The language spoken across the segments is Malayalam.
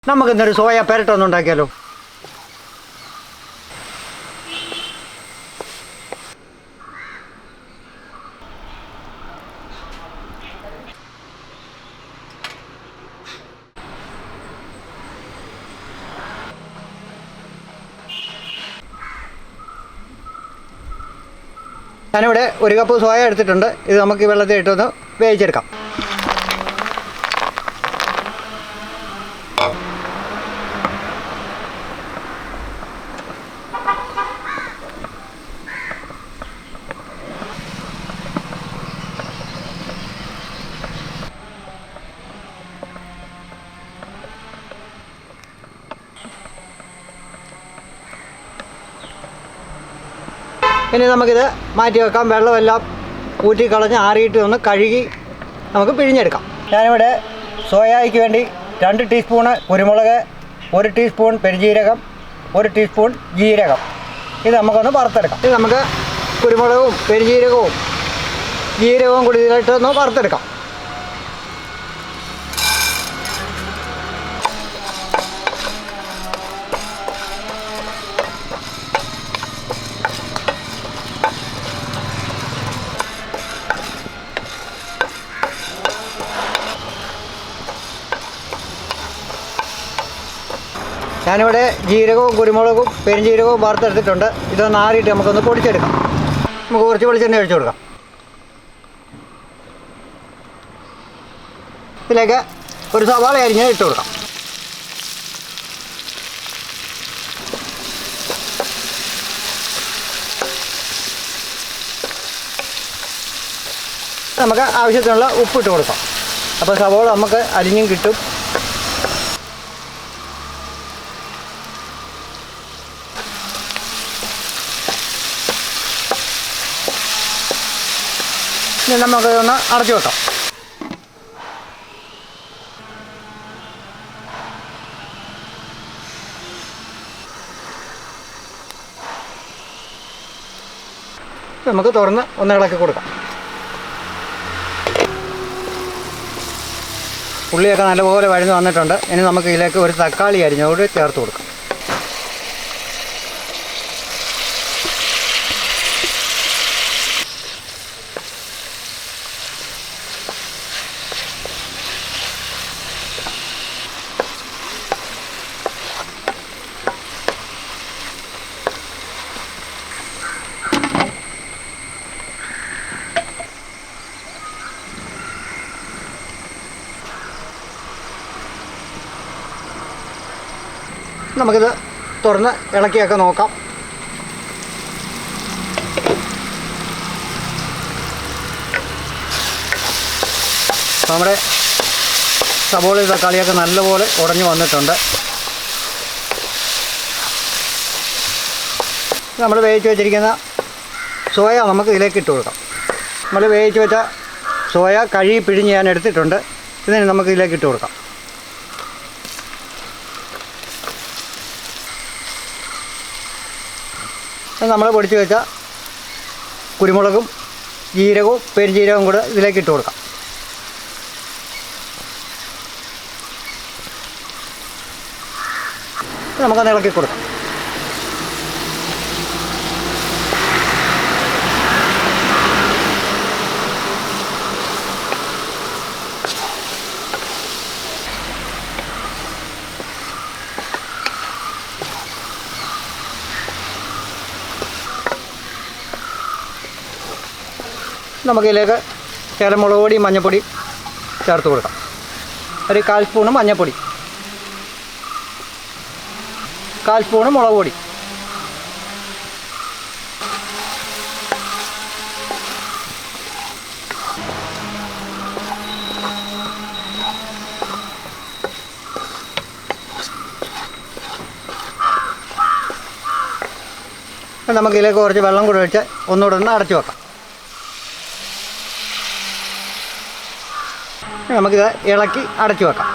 നമുക്കിന്നൊരു സോയ പെരട്ടൊന്നും ഉണ്ടാക്കിയാലോ? ഞാനിവിടെ 1 കപ്പ് സോയ എടുത്തിട്ടുണ്ട്. ഇത് നമുക്ക് വെള്ളത്തിൽ ഇട്ടൊന്ന് വേവിച്ചെടുക്കാം. ഇനി നമുക്കിത് മാറ്റി വെക്കാം. വെള്ളമെല്ലാം ഊറ്റിക്കളഞ്ഞ് ആറിയിട്ട് ഒന്ന് കഴുകി നമുക്ക് പിഴിഞ്ഞെടുക്കാം. ഞാനിവിടെ സോയയ്ക്ക് വേണ്ടി 2 ടീസ്പൂണ് കുരുമുളക്, 1 ടീസ്പൂൺ പെരുംജീരകം, 1 ടീസ്പൂൺ ജീരകം, ഇത് നമുക്കൊന്ന് വറുത്തെടുക്കാം. ഇത് നമുക്ക് കുരുമുളകും പെരുംജീരകവും ജീരകവും കൂടി ഇതിലിട്ടൊന്ന് വറുത്തെടുക്കാം. ഞാനിവിടെ ജീരകവും കുരുമുളകും പെരുംജീരകവും വറുത്തെടുത്തിട്ടുണ്ട്. ഇതൊന്ന് ആറിയിട്ട് നമുക്കൊന്ന് പൊടിച്ചെടുക്കാം. നമുക്ക് കുറച്ച് വെളിച്ചെണ്ണ ഒഴിച്ചു കൊടുക്കാം. ഇതിലേക്ക് ഒരു സവാള അരിഞ്ഞ് ഇട്ട് കൊടുക്കാം. നമുക്ക് ആവശ്യത്തിനുള്ള ഉപ്പിട്ട് കൊടുക്കാം. അപ്പോൾ സവാള നമുക്ക് അരിഞ്ഞും കിട്ടും. ഇനി നമുക്കിതൊന്ന് അടച്ചു വെക്കാം. നമുക്ക് തുറന്ന് ഒന്ന് ഇളക്കി കൊടുക്കാം. ഉള്ളിയൊക്കെ നല്ലപോലെ വഴഞ്ഞ് വന്നിട്ടുണ്ട്. ഇനി നമുക്ക് ഇതിലേക്ക് ഒരു തക്കാളി അരിഞ്ഞോട് ചേർത്ത് കൊടുക്കാം. നമുക്കിത് തുറന്ന് ഇളക്കിയൊക്കെ നോക്കാം. നമ്മുടെ സവോള തക്കാളിയൊക്കെ നല്ലപോലെ ഉടഞ്ഞു വന്നിട്ടുണ്ട്. നമ്മൾ വേവിച്ച് വെച്ചിരിക്കുന്ന സോയ നമുക്ക് ഇതിലേക്ക് ഇട്ട് കൊടുക്കാം. നമ്മൾ വേവിച്ച് വെച്ച സോയ കഴുകി പിഴിഞ്ഞ് ഞാൻ എടുത്തിട്ടുണ്ട്. ഇതിന് നമുക്ക് ഇതിലേക്ക് ഇട്ട് കൊടുക്കാം. നമ്മൾ പൊടിച്ച് വെച്ച കുരുമുളകും ജീരകവും പെരുംജീരകവും കൂടെ ഇതിലേക്ക് ഇട്ട് കൊടുക്കാം. നമുക്കൊന്ന് ഇളക്കി കൊടുക്കാം. നമുക്കിതിലേക്ക് ശകലം മുളക് പൊടി മഞ്ഞൾപ്പൊടി ചേർത്ത് കൊടുക്കാം. ഒരു 1/4 സ്പൂണ് മഞ്ഞൾപ്പൊടി, 1/4 സ്പൂണ് മുളക് പൊടി, നമുക്കിതിലേക്ക് കുറച്ച് വെള്ളം കൂടെ ഒഴിച്ച് ഒന്നുകൂടെ ഒന്ന് അടച്ചു വെക്കാം. നമുക്കിത് ഇളക്കി അടച്ചു വെക്കാം.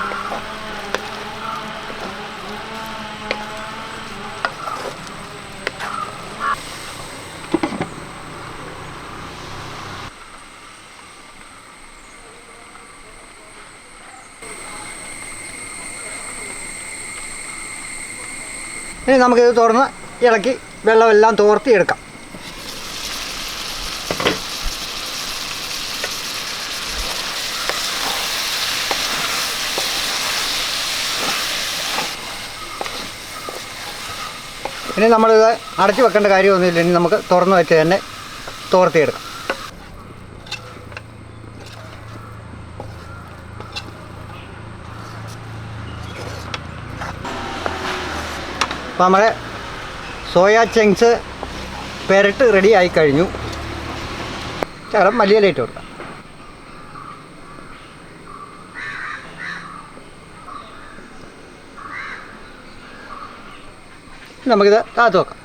ഇനി നമുക്കിത് തുറന്ന് ഇളക്കി വെള്ളമെല്ലാം തോർത്തിയെടുക്കാം. ഇനി നമ്മളിത് അടച്ചു വെക്കേണ്ട കാര്യമൊന്നുമില്ല. ഇനി നമുക്ക് തുറന്ന് വെച്ച് തന്നെ തോർത്തിയെടുക്കാം. അപ്പോൾ നമ്മുടെ സോയാ ചങ്ക്സ് പെരട്ട് റെഡി ആയി കഴിഞ്ഞു. ശകലം മല്ലിയില ഇട്ട് കൊടുക്കാം. നമുക്കിത് താത്ത് വെക്കാം.